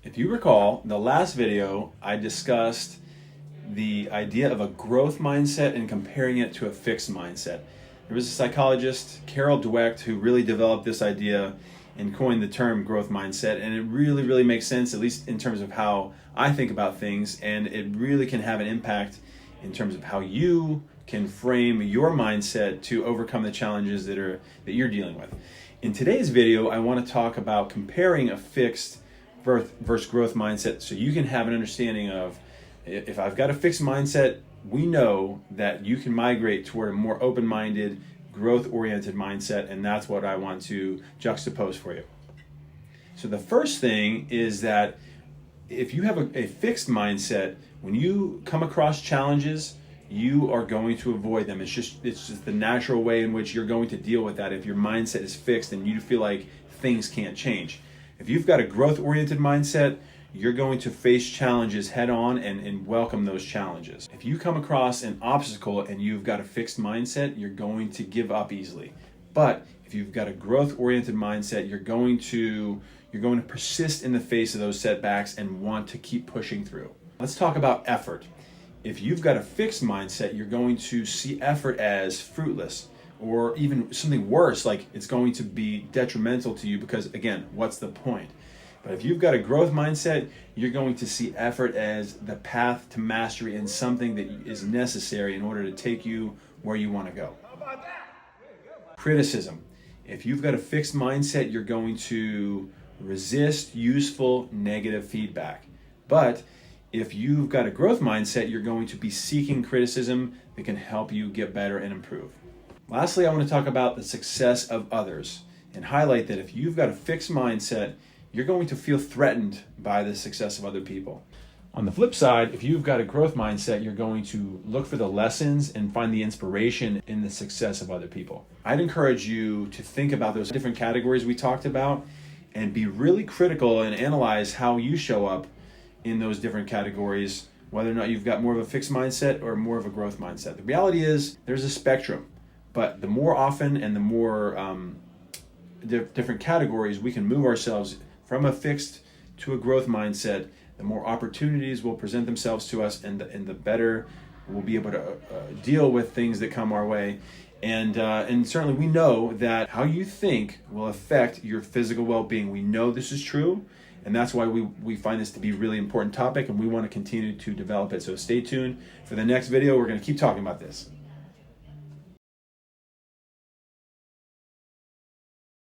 If you recall, in the last video, I discussed the idea of a growth mindset and comparing it to a fixed mindset. There was a psychologist, Carol Dweck, who really developed this idea and coined the term growth mindset. And it really makes sense, at least in terms of how I think about things. And it really can have an impact in terms of how you can frame your mindset to overcome the challenges that you're dealing with. In today's video, I want to talk about comparing a fixed versus growth mindset, so you can have an understanding of, if I've got a fixed mindset, we know that you can migrate toward a more open-minded, growth-oriented mindset, and that's what I want to juxtapose for you. So the first thing is that if you have a fixed mindset, when you come across challenges, you are going to avoid them. It's just the natural way in which you're going to deal with that if your mindset is fixed and you feel like things can't change. If you've got a growth-oriented mindset, you're going to face challenges head on and welcome those challenges. If you come across an obstacle and you've got a fixed mindset, you're going to give up easily. But if you've got a growth-oriented mindset, you're going to persist in the face of those setbacks and want to keep pushing through. Let's talk about effort. If you've got a fixed mindset, you're going to see effort as fruitless, or even something worse, like it's going to be detrimental to you because, again, what's the point? But if you've got a growth mindset, you're going to see effort as the path to mastery and something that is necessary in order to take you where you want to go. Criticism. If you've got a fixed mindset, you're going to resist useful negative feedback. But if you've got a growth mindset, you're going to be seeking criticism that can help you get better and improve. Lastly, I want to talk about the success of others and highlight that if you've got a fixed mindset, you're going to feel threatened by the success of other people. On the flip side, if you've got a growth mindset, you're going to look for the lessons and find the inspiration in the success of other people. I'd encourage you to think about those different categories we talked about and be really critical and analyze how you show up in those different categories, whether or not you've got more of a fixed mindset or more of a growth mindset. The reality is there's a spectrum, but the more often and the more different categories we can move ourselves from a fixed to a growth mindset, the more opportunities will present themselves to us, and the better we'll be able to deal with things that come our way. And certainly we know that how you think will affect your physical well-being. We know this is true, and that's why we find this to be a really important topic, and we want to continue to develop it. So stay tuned for the next video. We're going to keep talking about this.